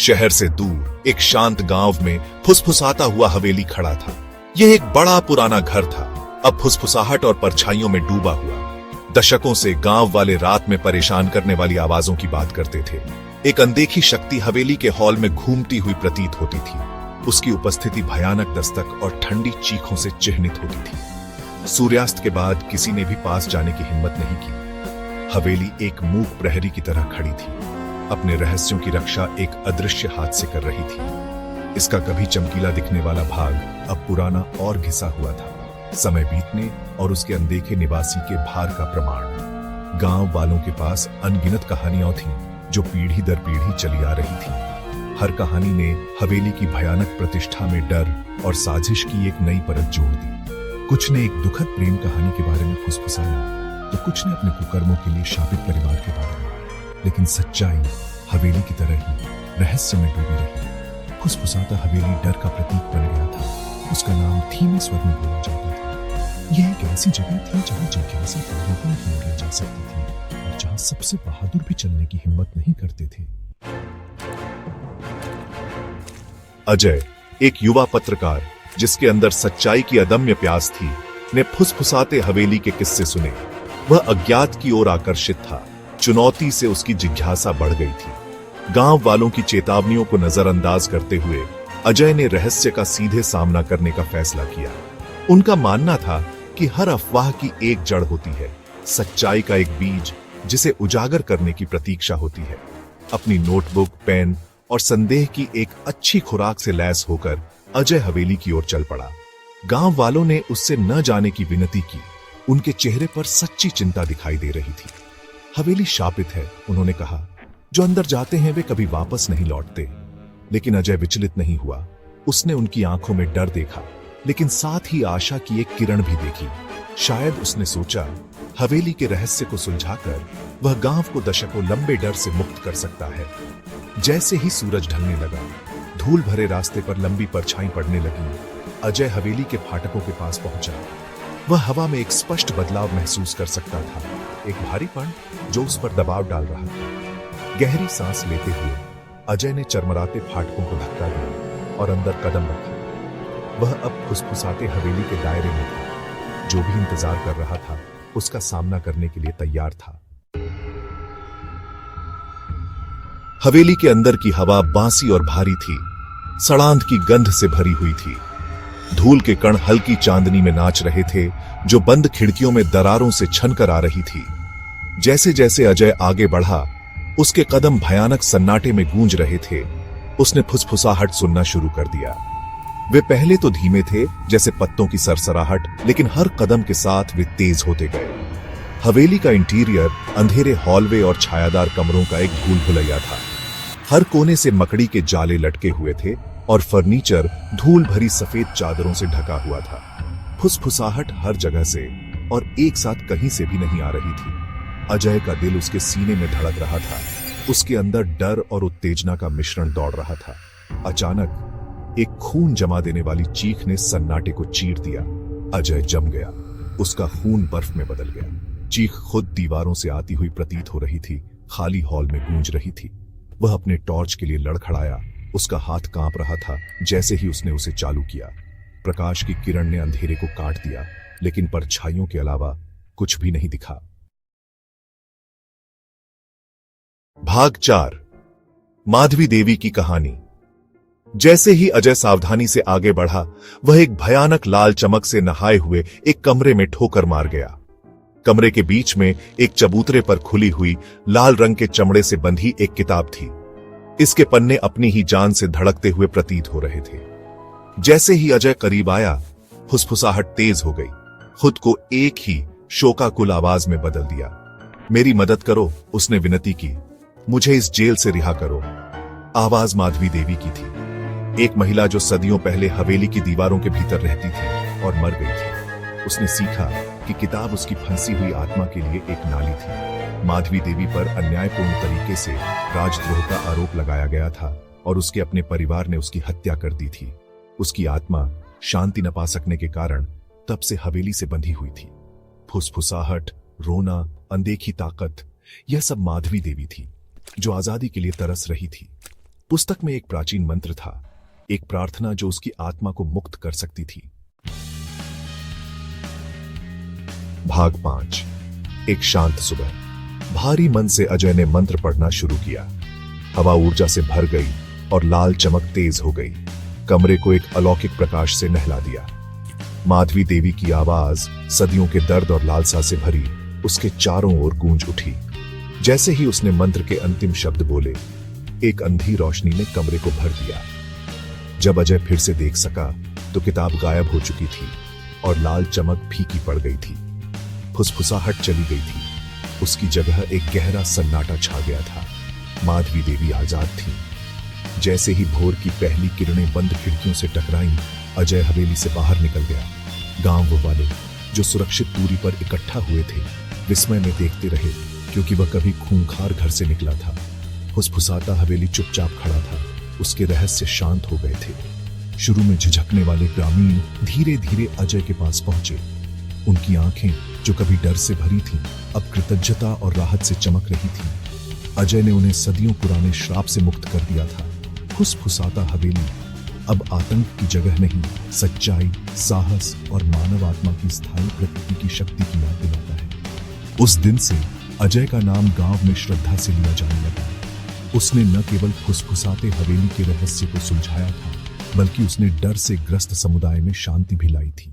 शहर से दूर एक शांत गांव में फुसफुसाता हुआ हवेली खड़ा था। यह एक बड़ा पुराना घर था, अब फुसफुसाहट और परछाइयों में डूबा हुआ। दशकों से गांव वाले रात में परेशान करने वाली आवाजों की बात करते थे। एक अनदेखी शक्ति हवेली के हॉल में घूमती हुई प्रतीत होती थी। उसकी उपस्थिति भयानक दस्तक और ठंडी चीखों से चिह्नित होती थी। सूर्यास्त के बाद किसी ने भी पास जाने की हिम्मत नहीं की। हवेली एक मूक प्रहरी की तरह खड़ी थी, अपने रहस्यों की रक्षा एक अदृश्य हाथ से कर रही थी। इसका कभी चमकीला दिखने वाला भाग अब पुराना और घिसा हुआ था, समय बीतने और उसके अनदेखे निवासी के भार का प्रमाण। गांव वालों के पास अनगिनत कहानियां थीं जो पीढ़ी दर पीढ़ी चली आ रही थी। हर कहानी ने हवेली की भयानक प्रतिष्ठा में डर और साजिश की एक नई परत जोड़ दी। कुछ ने एक दुखद प्रेम कहानी के बारे में फुसफुसाया, तो कुछ ने अपने कुकर्मों के लिए शापित परिवार के बारे में। लेकिन सच्चाई हवेली की तरह ही रहस्य में डूबी रही। फुसफुसाता हवेली डर का प्रतीक बन गया था। उसका नाम धीमे स्वर में बोला जाता था। यह एक ऐसी जगह थी जहां जिज्ञासा परिवर्तन की जा सकती थी और जहां सबसे बहादुर भी चलने की हिम्मत नहीं करते थे। अजय, एक युवा पत्रकार जिसके अंदर सच्चाई की अदम्य प्यास थी, ने फुसफुसाते हवेली के किस्से सुने। वह अज्ञात की ओर आकर्षित था। चुनौती से उसकी जिज्ञासा बढ़ गई थी। गांव वालों की चेतावनियों को नजरअंदाज करते हुए अजय ने रहस्य का सीधे सामना करने का फैसला किया। उनका मानना था कि हर अफवाह की एक जड़ होती है, सच्चाई का एक बीज जिसे उजागर करने की प्रतीक्षा होती है। अपनी नोटबुक, पेन और संदेह की एक अच्छी खुराक से लैस होकर अजय हवेली की ओर चल पड़ा। गांव वालों ने उससे न जाने की विनती की। उनके चेहरे पर सच्ची चिंता दिखाई दे रही थी। हवेली शापित है, उन्होंने कहा। जो अंदर जाते हैं वे कभी वापस नहीं लौटते। लेकिन अजय विचलित नहीं हुआ। उसने उनकी आंखों में डर देखा, लेकिन साथ ही आशा की एक किरण भी देखी। शायद उसने सोचा, हवेली के रहस्य को सुलझाकर वह गांव को दशकों लंबे डर से मुक्त कर सकता है। जैसे ही सूरज ढलने लगा, धूल भरे रास्ते पर लंबी परछाई पड़ने लगी। अजय हवेली के फाटकों के पास पहुंचा। वह हवा में एक स्पष्ट बदलाव महसूस कर सकता था, एक भारीपन जो उस पर दबाव डाल रहा था। गहरी सांस लेते हुए अजय ने चरमराते फाटकों को धक्का दिया और अंदर कदम रखा। वह अब फुसफुसाते हवेली के दायरे में था। जो भी इंतजार कर रहा था उसका सामना करने के लिए तैयार था। हवेली के अंदर की हवा बांसी और भारी थी, सड़ांध की गंध से भरी हुई थी। धूल के कण हल्की चांदनी में नाच रहे थे, जो बंद खिड़कियों में दरारों से छनकर आ रही थी। जैसे जैसे अजय आगे बढ़ा, उसके कदम भयानक सन्नाटे में गूंज रहे थे। उसने फुसफुसाहट सुनना शुरू कर दिया। वे पहले तो धीमे थे, जैसे पत्तों की सरसराहट, लेकिन हर कदम के साथ वे तेज होते गए। हवेली का इंटीरियर अंधेरे हॉलवे और छायादार कमरों का एक भूल भुलैया था। हर कोने से मकड़ी के जाले लटके हुए थे और फर्नीचर धूल भरी सफेद चादरों से ढका हुआ था। फुसफुसाहट हर जगह से और एक साथ कहीं से भी नहीं आ रही थी। अजय का दिल उसके सीने में धड़क रहा था। उसके अंदर डर और उत्तेजना का मिश्रण दौड़ रहा था। अचानक एक खून जमा देने वाली चीख ने सन्नाटे को चीर दिया। अजय जम गया। उसका खून बर्फ में बदल गया। चीख खुद दीवारों से आती हुई प्रतीत हो रही थी, खाली हॉल में गूंज रही थी। वह अपने टॉर्च के लिए लड़खड़ाया। उसका हाथ कांप रहा था। जैसे ही उसने उसे चालू किया, प्रकाश की किरण ने अंधेरे को काट दिया, लेकिन परछाइयों के अलावा कुछ भी नहीं दिखा। भाग 4, माधवी देवी की कहानी। जैसे ही अजय सावधानी से आगे बढ़ा, वह एक भयानक लाल चमक से नहाए हुए एक कमरे में ठोकर मार गया। कमरे के बीच में एक चबूतरे पर खुली हुई लाल रंग के चमड़े से बंधी एक किताब थी। इसके पन्ने अपनी ही जान से धड़कते हुए प्रतीत हो रहे थे। जैसे ही अजय करीब आया, फुसफुसाहट तेज हो गई। खुद को एक ही शोकाकुल आवाज में बदल दिया। मेरी मदद करो, उसने विनती की। मुझे इस जेल से रिहा करो। आवाज माधवी देवी की थी, एक महिला जो सदियों पहले हवेली की दीवारों के भीतर रहती थी और मर गई थी। उसने सीखा कि किताब उसकी फंसी हुई आत्मा के लिए एक नाली थी। माधवी देवी पर अन्यायपूर्ण तरीके से राजद्रोह का आरोप लगाया गया था और उसके अपने परिवार ने उसकी हत्या कर दी थी। उसकी आत्मा शांति न पा सकने के कारण तब से हवेली से बंधी हुई थी। फुसफुसाहट, रोना, अनदेखी ताकत, यह सब माधवी देवी थी, जो आजादी के लिए तरस रही थी। पुस्तक में एक प्राचीन मंत्र था, एक प्रार्थना जो उसकी आत्मा को मुक्त कर सकती थी। भाग 5। एक शांत सुबह। भारी मन से अजय ने मंत्र पढ़ना शुरू किया। हवा ऊर्जा से भर गई और लाल चमक तेज हो गई। कमरे को एक अलौकिक प्रकाश से नहला दिया। माधवी देवी की आवाज सदियों के दर्द और लालसा से भरी उसके चारों ओर गूंज उठी। जैसे ही उसने मंत्र के अंतिम शब्द बोले, एक अंधी रोशनी ने कमरे को भर दिया। जब अजय फिर से देख सका तो किताब गायब हो चुकी थी और लाल चमक फीकी पड़ गई थी। फुसफुसाहट चली गई थी। उसकी जगह एक गहरा सन्नाटा छा गया था। माधवी देवी आजाद थी। जैसे ही भोर की पहली किरणें बंद खिड़कियों से टकराईं, अजय हवेली से बाहर निकल गया। गांव वाले जो सुरक्षित दूरी पर इकट्ठा हुए थे, विस्मय में देखते रहे, क्योंकि वह कभी खूंखार घर से निकला था। फुसफुसाता हवेली चुपचाप खड़ा था। उसके रहस्य शांत हो गए थे। शुरू में झिझकने वाले ग्रामीण धीरे धीरे अजय के पास पहुंचे। उनकी आंखें जो कभी डर से भरी थीं, अब कृतज्ञता और राहत से चमक रही थीं। अजय ने उन्हें सदियों पुराने श्राप से मुक्त कर दिया था। फुसफुसाता हवेली अब आतंक की जगह नहीं, सच्चाई, साहस और मानव आत्मा की स्थायी प्रकृति की शक्ति की याद दिलाता है। उस दिन से अजय का नाम गांव में श्रद्धा से लिया जाने लगा। उसने न केवल फुसफुसाते हवेली के रहस्य को सुलझाया था, बल्कि उसने डर से ग्रस्त समुदाय में शांति भी लाई थी।